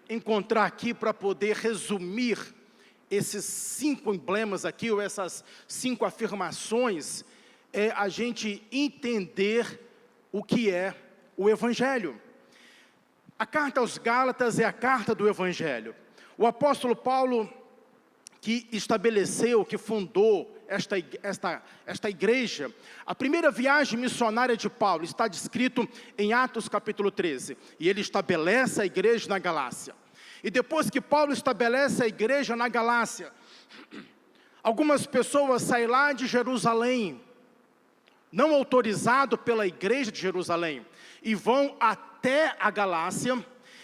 encontrar aqui para poder resumir esses 5 emblemas aqui, ou essas 5 afirmações, é a gente entender o que é o Evangelho. A carta aos Gálatas é a carta do Evangelho. O apóstolo Paulo, que estabeleceu, que fundou esta igreja, a primeira viagem missionária de Paulo está descrito em Atos capítulo 13, e ele estabelece a igreja na Galácia. E depois que Paulo estabelece a igreja na Galácia, algumas pessoas saem lá de Jerusalém, não autorizado pela igreja de Jerusalém, e vão até a Galácia,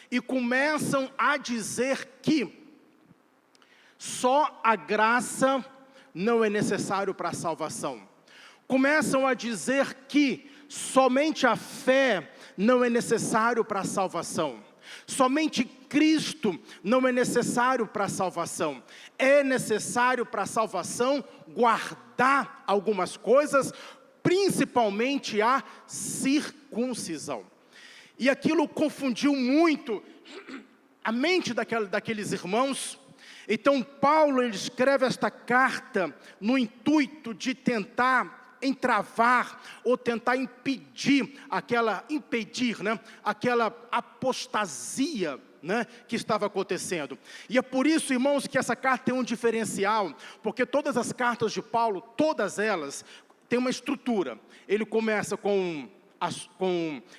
e começam a dizer que só a graça não é necessário para a salvação. Começam a dizer que somente a fé não é necessário para a salvação. Somente Cristo não é necessário para a salvação. É necessário para a salvação guardar algumas coisas, principalmente a circuncisão. E aquilo confundiu muito a mente daqueles irmãos. Então Paulo, ele escreve esta carta no intuito de tentar entravar ou tentar impedir aquela apostasia, que estava acontecendo. E é por isso, irmãos, que essa carta tem um diferencial, porque todas as cartas de Paulo, todas elas, têm uma estrutura. Ele começa com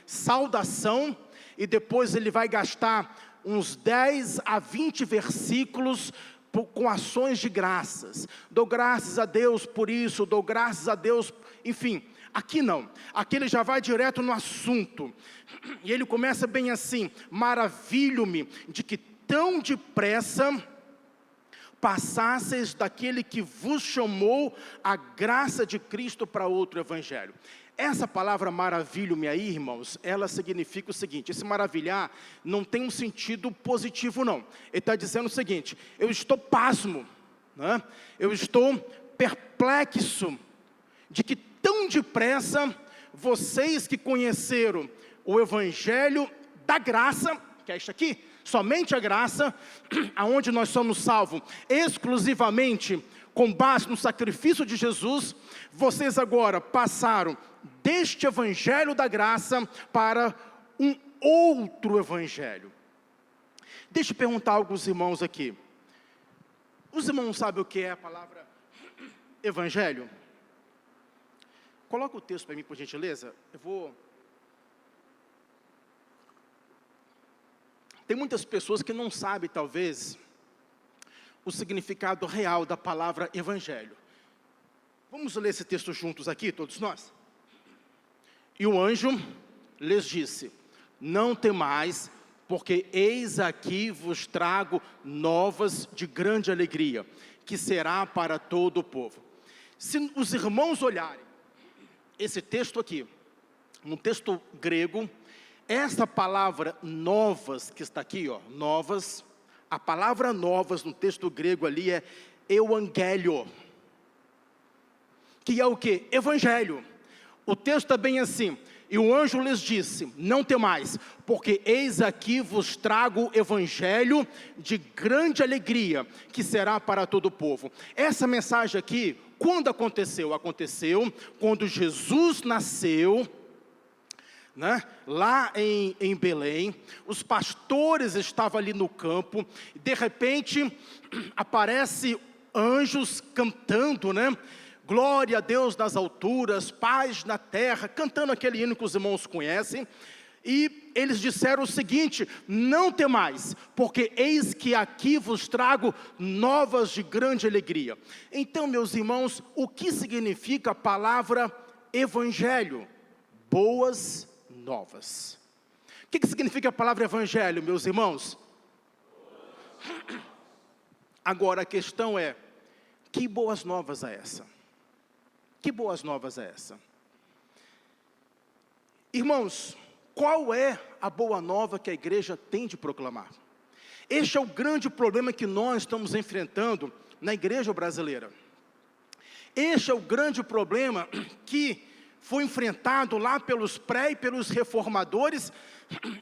saudação, e depois ele vai gastar uns 10 a 20 versículos com ações de graças. Dou graças a Deus por isso, dou graças a Deus, enfim. Aqui não, aqui ele já vai direto no assunto, e ele começa bem assim: maravilho-me de que tão depressa passasseis daquele que vos chamou a graça de Cristo para outro evangelho. Essa palavra maravilho-me aí, irmãos, ela significa o seguinte: esse maravilhar não tem um sentido positivo não. Ele está dizendo o seguinte: eu estou pasmo, eu estou perplexo de que tão depressa vocês que conheceram o evangelho da graça, que é isso aqui, somente a graça, aonde nós somos salvos exclusivamente com base no sacrifício de Jesus, vocês agora passaram deste evangelho da graça para um outro evangelho. Deixa eu perguntar a alguns irmãos aqui. Os irmãos sabem o que é a palavra evangelho? Coloca o texto para mim, por gentileza. Tem muitas pessoas que não sabem, talvez, o significado real da palavra evangelho. Vamos ler esse texto juntos aqui, todos nós? E o anjo lhes disse: não temais, porque eis aqui vos trago novas de grande alegria, que será para todo o povo. Se os irmãos olharem esse texto aqui, no texto grego, essa palavra novas, que está aqui, novas, a palavra novas no texto grego ali é euangélio, que é o que? Evangelho. O texto está bem assim: e o anjo lhes disse: não temais, porque eis aqui vos trago evangelho de grande alegria, que será para todo o povo. Essa mensagem aqui, quando aconteceu? Aconteceu quando Jesus nasceu, lá em Belém. Os pastores estavam ali no campo, de repente aparece anjos cantando, glória a Deus nas alturas, paz na terra, cantando aquele hino que os irmãos conhecem. E eles disseram o seguinte: não temais, porque eis que aqui vos trago novas de grande alegria. Então, meus irmãos, o que significa a palavra evangelho? Boas novas. O que significa a palavra evangelho, meus irmãos? Agora a questão é: que boas novas é essa? Que boas novas é essa? Irmãos, qual é a boa nova que a igreja tem de proclamar? Este é o grande problema que nós estamos enfrentando na igreja brasileira. Este é o grande problema que foi enfrentado lá pelos pré e pelos reformadores,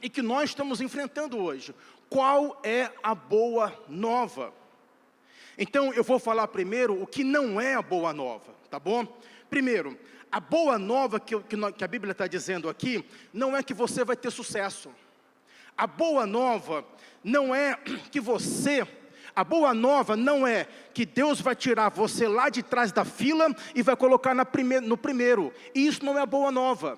e que nós estamos enfrentando hoje. Qual é a boa nova? Então eu vou falar primeiro o que não é a boa nova, tá bom? Primeiro, a boa nova que a Bíblia está dizendo aqui, não é que você vai ter sucesso. A boa nova não é que a boa nova não é que Deus vai tirar você lá de trás da fila e vai colocar no primeiro. Isso não é a boa nova.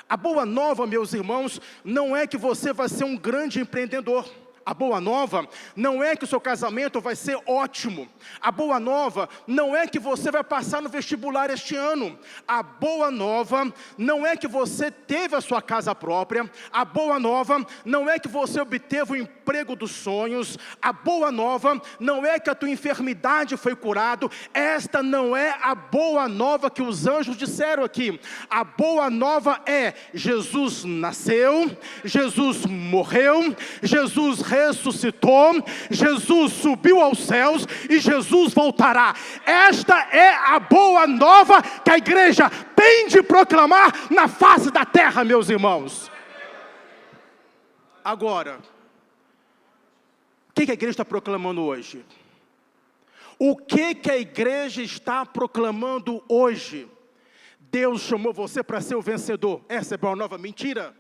A boa nova, meus irmãos, não é que você vai ser um grande empreendedor. A boa nova não é que o seu casamento vai ser ótimo. A boa nova não é que você vai passar no vestibular este ano. A boa nova não é que você teve a sua casa própria. A boa nova não é que você obteve o emprego dos sonhos. A boa nova não é que a tua enfermidade foi curada. Esta não é a boa nova que os anjos disseram aqui. A boa nova é: Jesus nasceu, Jesus morreu, Jesus ressuscitou, Jesus subiu aos céus e Jesus voltará. Esta é a boa nova que a igreja tem de proclamar na face da terra, meus irmãos. Agora, o que a igreja está proclamando hoje? O que a igreja está proclamando hoje? Deus chamou você para ser o vencedor. Essa é a boa nova? Mentira.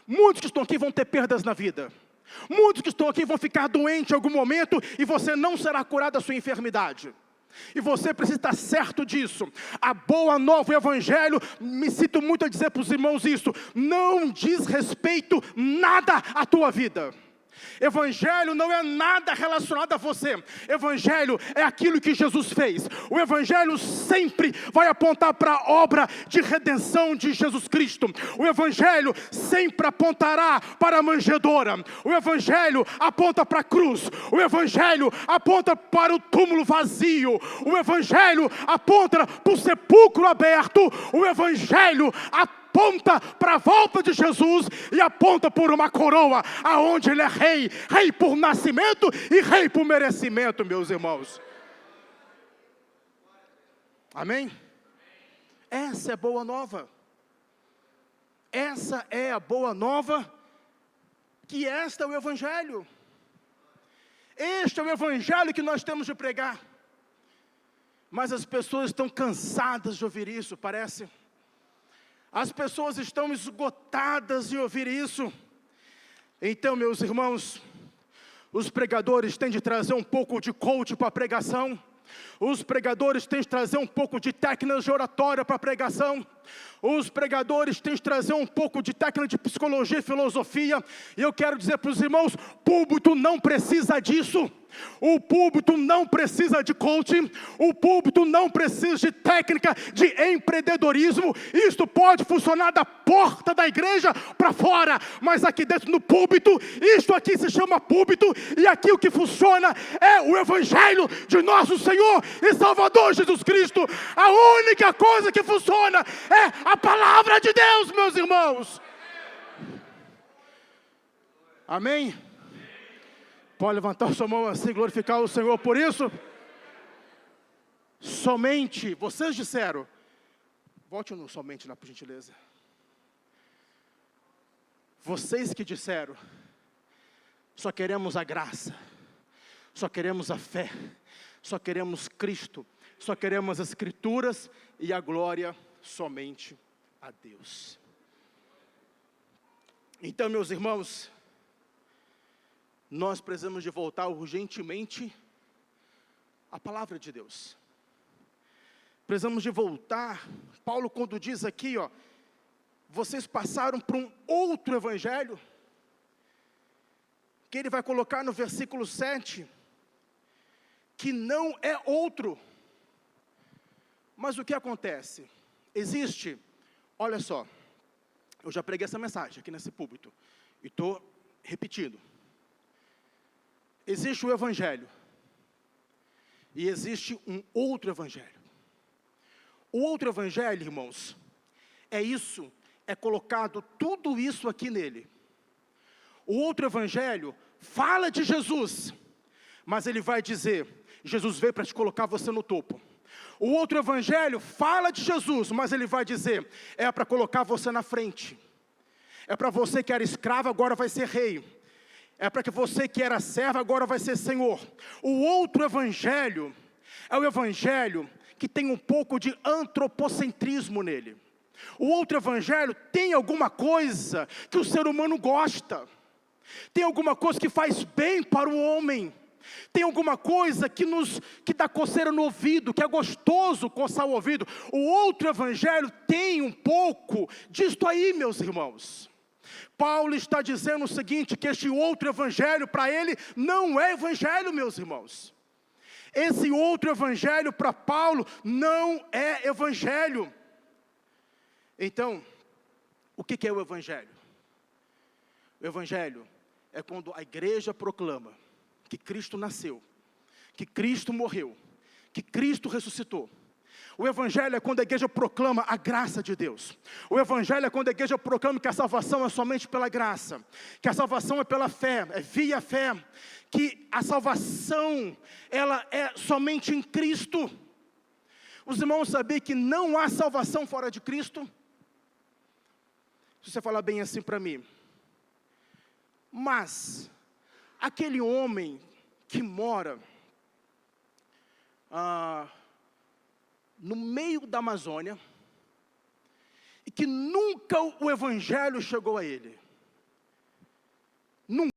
Muitos que estão aqui vão ter perdas na vida. Muitos que estão aqui vão ficar doentes em algum momento e você não será curado da sua enfermidade. E você precisa estar certo disso. A boa nova, o evangelho, me sinto muito a dizer para os irmãos isso, não diz respeito nada à tua vida. Evangelho não é nada relacionado a você. Evangelho é aquilo que Jesus fez. O Evangelho sempre vai apontar para a obra de redenção de Jesus Cristo. O Evangelho sempre apontará para a manjedoura. O Evangelho aponta para a cruz. O Evangelho aponta para o túmulo vazio. O Evangelho aponta para o sepulcro aberto. O Evangelho aponta para a volta de Jesus e aponta por uma coroa, aonde Ele é rei, rei por nascimento e rei por merecimento, meus irmãos. Amém? Essa é a boa nova. Essa é a boa nova, que esta é o Evangelho. Este é o Evangelho que nós temos de pregar. Mas as pessoas estão cansadas de ouvir isso, parece. As pessoas estão esgotadas de ouvir isso. Então, meus irmãos, os pregadores têm de trazer um pouco de coach para a pregação. Os pregadores têm de trazer um pouco de técnica de oratória para a pregação. Os pregadores têm de trazer um pouco de técnica de psicologia e filosofia. E eu quero dizer para os irmãos, púlpito não precisa disso. O púlpito não precisa de coaching, o púlpito não precisa de técnica de empreendedorismo. Isto pode funcionar da porta da igreja para fora, mas aqui dentro no púlpito, isto aqui se chama púlpito, e aqui o que funciona é o Evangelho de nosso Senhor e Salvador Jesus Cristo. A única coisa que funciona é a palavra de Deus, meus irmãos. Amém? Pode levantar a sua mão assim e glorificar o Senhor por isso? Somente, vocês disseram, volte no somente lá por gentileza. Vocês que disseram, só queremos a graça, só queremos a fé, só queremos Cristo, só queremos as Escrituras e a glória somente a Deus. Então, meus irmãos, nós precisamos de voltar urgentemente à palavra de Deus. Precisamos de voltar. Paulo, quando diz aqui, vocês passaram por um outro evangelho, que ele vai colocar no versículo 7, que não é outro. Mas o que acontece? Existe, olha só, eu já preguei essa mensagem aqui nesse púlpito, e estou repetindo. Existe o Evangelho, e existe um outro Evangelho. O outro Evangelho, irmãos, é isso, é colocado tudo isso aqui nele. O outro Evangelho fala de Jesus, mas ele vai dizer, Jesus veio para te colocar você no topo. O outro Evangelho fala de Jesus, mas ele vai dizer, é para colocar você na frente. É para você que era escravo, agora vai ser rei. É para que você que era servo, agora vai ser senhor. O outro evangelho é o evangelho que tem um pouco de antropocentrismo nele. O outro evangelho tem alguma coisa que o ser humano gosta. Tem alguma coisa que faz bem para o homem. Tem alguma coisa que dá coceira no ouvido, que é gostoso coçar o ouvido. O outro evangelho tem um pouco disto aí, meus irmãos. Paulo está dizendo o seguinte, que este outro evangelho para ele não é evangelho, meus irmãos. Esse outro evangelho para Paulo não é evangelho. Então, o que é o evangelho? O evangelho é quando a igreja proclama que Cristo nasceu, que Cristo morreu, que Cristo ressuscitou. O evangelho é quando a igreja proclama a graça de Deus. O evangelho é quando a igreja proclama que a salvação é somente pela graça, que a salvação é pela fé, é via fé, que a salvação, ela é somente em Cristo. Os irmãos sabiam que não há salvação fora de Cristo? Se você falar bem assim para mim. Mas, aquele homem que mora no meio da Amazônia, e que nunca o evangelho chegou a ele, nunca.